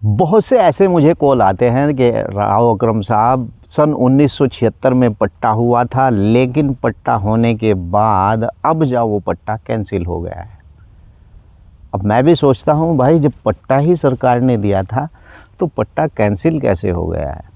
बहुत से ऐसे मुझे कॉल आते हैं कि राव अकरम साहब सन 1976 में पट्टा हुआ था, लेकिन पट्टा होने के बाद अब जा वो पट्टा कैंसिल हो गया है। अब मैं भी सोचता हूँ भाई, जब पट्टा ही सरकार ने दिया था तो पट्टा कैंसिल कैसे हो गया है।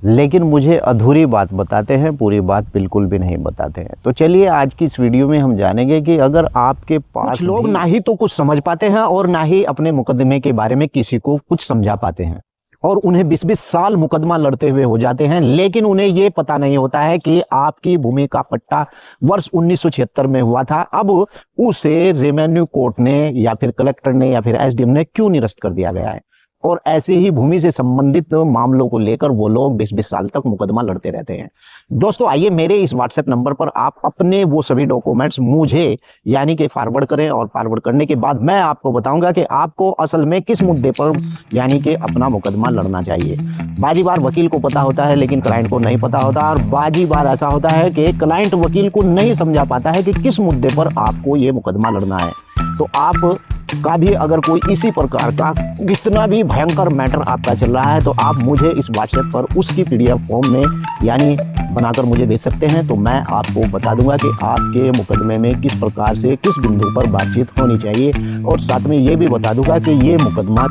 लेकिन मुझे अधूरी बात बताते हैं, पूरी बात बिल्कुल भी नहीं बताते हैं। तो चलिए आज की इस वीडियो में हम जानेंगे कि अगर आपके पास कुछ लोग ना ही तो कुछ समझ पाते हैं और ना ही अपने मुकदमे के बारे में किसी को कुछ समझा पाते हैं, और उन्हें 20-20 साल मुकदमा लड़ते हुए हो जाते हैं, लेकिन उन्हें ये पता नहीं होता है कि आपकी भूमि का पट्टा वर्ष 1976 में हुआ था। अब उसे रेवेन्यू कोर्ट ने या फिर कलेक्टर ने या फिर एसडीएम ने क्यों निरस्त कर दिया गया है। और ऐसे ही भूमि से संबंधित मामलों को लेकर वो लोग 20-20 साल तक मुकदमा लड़ते रहते हैं। दोस्तों आइए मेरे इस व्हाट्सएप नंबर पर आप अपने वो सभी डॉक्यूमेंट्स मुझे यानी कि फॉरवर्ड करें, और फॉरवर्ड करने के बाद मैं आपको बताऊंगा कि आपको असल में किस मुद्दे पर यानी कि अपना मुकदमा लड़ना चाहिए। बाजी बार वकील को पता होता है लेकिन क्लाइंट को नहीं पता होता, और बाजी बार ऐसा होता है कि क्लाइंट वकील को नहीं समझा पाता है कि किस मुद्दे पर आपको ये मुकदमा लड़ना है। तो आप का भी अगर कोई इसी प्रकार का कितना भी भयंकर मैटर आपका चल रहा है तो आप मुझे इस व्हाट्सएप पर उसकी पीडीएफ फॉर्म में यानी बनाकर मुझे भेज सकते हैं। तो मैं आपको बता दूंगा कि आपके मुकदमे में किस प्रकार से किस बिंदु पर बातचीत होनी चाहिए, और साथ में ये भी बता दूंगा कि ये मुकदमा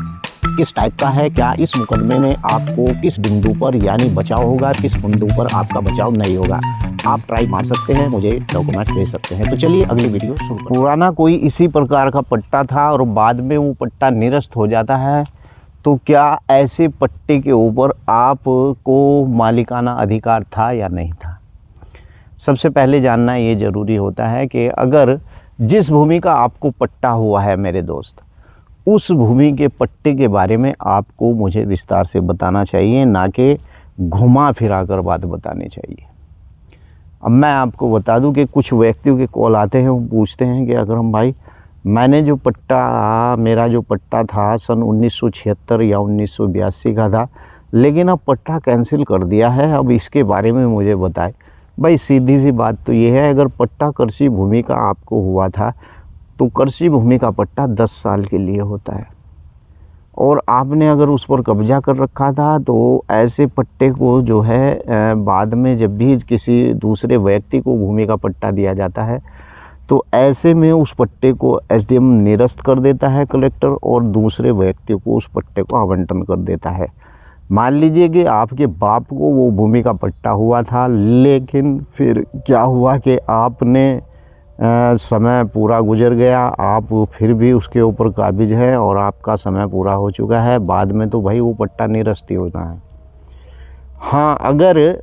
किस टाइप का है, क्या इस मुकदमे में आपको किस बिंदु पर यानी बचाव होगा, किस बिंदु पर आपका बचाव नहीं होगा। आप ट्राई मार सकते हैं, मुझे डॉक्यूमेंट भेज सकते हैं। तो चलिए अगली वीडियो शुरू करते हैं। पुराना कोई इसी प्रकार का पट्टा था और बाद में वो पट्टा निरस्त हो जाता है, तो क्या ऐसे पट्टे के ऊपर आपको मालिकाना अधिकार था या नहीं था। सबसे पहले जानना ये ज़रूरी होता है कि अगर जिस भूमि का आपको पट्टा हुआ है मेरे दोस्त, उस भूमि के पट्टे के बारे में आपको मुझे विस्तार से बताना चाहिए, ना कि घुमा फिरा कर बात बतानी चाहिए। अब मैं आपको बता दूं कि कुछ व्यक्तियों के कॉल आते हैं, वो पूछते हैं कि अकरम भाई मेरा जो पट्टा था सन 1976 या 1982 का था, लेकिन अब पट्टा कैंसिल कर दिया है, अब इसके बारे में मुझे बताएं। भाई सीधी सी बात तो ये है, अगर पट्टा कृषि भूमि का आपको हुआ था तो कृषि भूमि का पट्टा 10 साल के लिए होता है, और आपने अगर उस पर कब्जा कर रखा था तो ऐसे पट्टे को जो है बाद में जब भी किसी दूसरे व्यक्ति को भूमि का पट्टा दिया जाता है तो ऐसे में उस पट्टे को एसडीएम निरस्त कर देता है, कलेक्टर, और दूसरे व्यक्ति को उस पट्टे को आवंटन कर देता है। मान लीजिए कि आपके बाप को वो भूमि का पट्टा हुआ था, लेकिन फिर क्या हुआ कि आपने समय पूरा गुजर गया, आप फिर भी उसके ऊपर काबिज है और आपका समय पूरा हो चुका है, बाद में तो भाई वो पट्टा निरस्त ही होता है। हाँ, अगर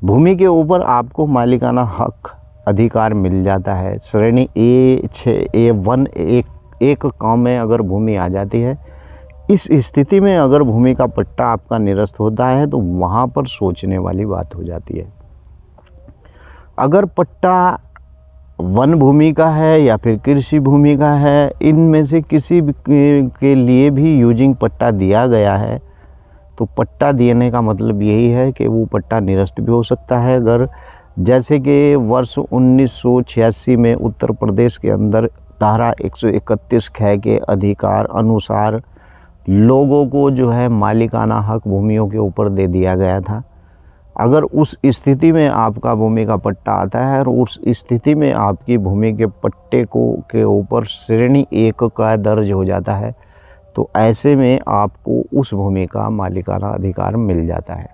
भूमि के ऊपर आपको मालिकाना हक अधिकार मिल जाता है, श्रेणी A1 एक काम में अगर भूमि आ जाती है, इस स्थिति में अगर भूमि का पट्टा आपका निरस्त होता है तो वहाँ पर सोचने वाली बात हो जाती है। अगर पट्टा वन भूमि का है या फिर कृषि भूमि का है, इनमें से किसी के लिए भी यूजिंग पट्टा दिया गया है तो पट्टा देने का मतलब यही है कि वो पट्टा निरस्त भी हो सकता है। अगर जैसे कि वर्ष 1986 में उत्तर प्रदेश के अंदर धारा 131 ख के अधिकार अनुसार लोगों को जो है मालिकाना हक भूमियों के ऊपर दे दिया गया था। अगर उस स्थिति में आपका भूमि का पट्टा आता है और उस स्थिति में आपकी भूमि के पट्टे के ऊपर श्रेणी 1 का दर्ज हो जाता है, तो ऐसे में आपको उस भूमि का मालिकाना अधिकार मिल जाता है।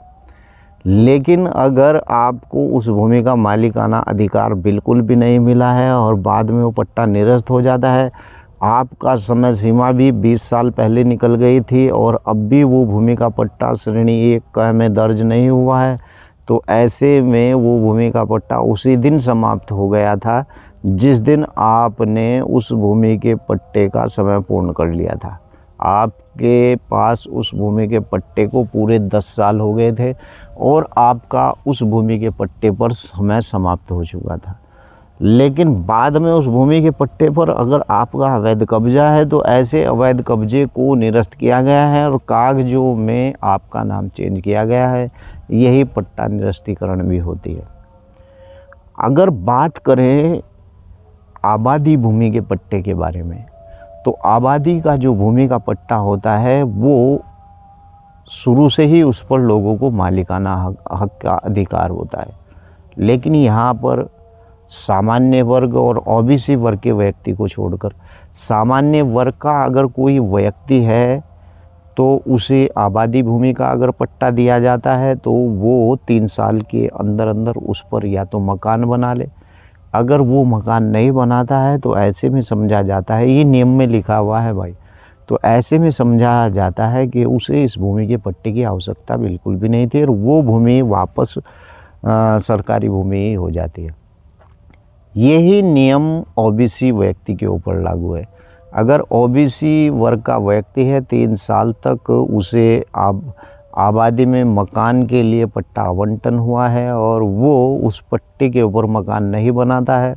लेकिन अगर आपको उस भूमि का मालिकाना अधिकार बिल्कुल भी नहीं मिला है और बाद में वो पट्टा निरस्त हो जाता है, आपका समय सीमा भी 20 साल पहले निकल गई थी और अब भी वो भूमि का पट्टा श्रेणी 1 में दर्ज नहीं हुआ है, तो ऐसे में वो भूमि का पट्टा उसी दिन समाप्त हो गया था जिस दिन आपने उस भूमि के पट्टे का समय पूर्ण कर लिया था। आपके पास उस भूमि के पट्टे को पूरे 10 साल हो गए थे और आपका उस भूमि के पट्टे पर समय समाप्त हो चुका था। लेकिन बाद में उस भूमि के पट्टे पर अगर आपका अवैध कब्जा है तो ऐसे अवैध कब्जे को निरस्त किया गया है और कागजों में आपका नाम चेंज किया गया है, यही पट्टा निरस्तीकरण भी होती है। अगर बात करें आबादी भूमि के पट्टे के बारे में, तो आबादी का जो भूमि का पट्टा होता है वो शुरू से ही उस पर लोगों को मालिकाना हक का अधिकार होता है। लेकिन यहाँ पर सामान्य वर्ग और ओबीसी वर्ग के व्यक्ति को छोड़कर सामान्य वर्ग का अगर कोई व्यक्ति है तो उसे आबादी भूमि का अगर पट्टा दिया जाता है तो वो 3 साल के अंदर अंदर उस पर या तो मकान बना ले। अगर वो मकान नहीं बनाता है तो ऐसे में समझा जाता है, ये नियम में लिखा हुआ है भाई, तो ऐसे में समझा जाता है कि उसे इस भूमि के पट्टे की आवश्यकता बिल्कुल भी नहीं थी और वो भूमि वापस सरकारी भूमि ही हो जाती है। यही नियम ओबीसी व्यक्ति के ऊपर लागू है। अगर ओबीसी वर्ग का व्यक्ति है 3 साल तक उसे आबादी में मकान के लिए पट्टा आवंटन हुआ है और वो उस पट्टे के ऊपर मकान नहीं बनाता है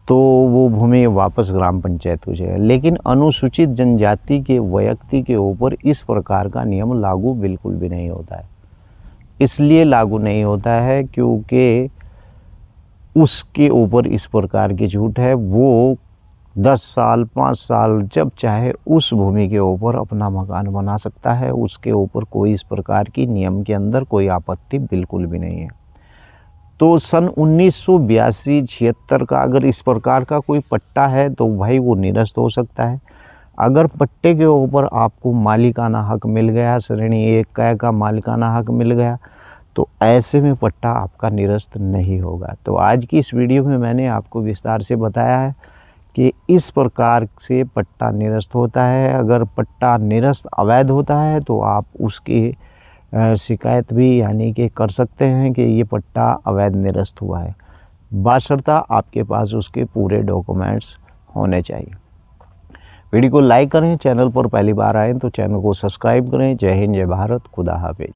तो वो भूमि वापस ग्राम पंचायत हो जाएगा। लेकिन अनुसूचित जनजाति के व्यक्ति के ऊपर इस प्रकार का नियम लागू बिल्कुल भी नहीं होता है। इसलिए लागू नहीं होता है क्योंकि उसके ऊपर इस प्रकार की छूट है, वो 10 साल 5 साल जब चाहे उस भूमि के ऊपर अपना मकान बना सकता है। उसके ऊपर कोई इस प्रकार की नियम के अंदर कोई आपत्ति बिल्कुल भी नहीं है। तो सन 1982-76 का अगर इस प्रकार का कोई पट्टा है तो भाई वो निरस्त हो सकता है। अगर पट्टे के ऊपर आपको मालिकाना हक मिल गया, श्रेणी 1 का मालिकाना हक मिल गया, तो ऐसे में पट्टा आपका निरस्त नहीं होगा। तो आज की इस वीडियो में मैंने आपको विस्तार से बताया है कि इस प्रकार से पट्टा निरस्त होता है। अगर पट्टा निरस्त अवैध होता है तो आप उसकी शिकायत भी यानी कि कर सकते हैं कि ये पट्टा अवैध निरस्त हुआ है, बाशर्ता आपके पास उसके पूरे डॉक्यूमेंट्स होने चाहिए। वीडियो को लाइक करें, चैनल पर पहली बार आएँ तो चैनल को सब्सक्राइब करें। जय हिंद, जय भारत, खुदा हाफिज।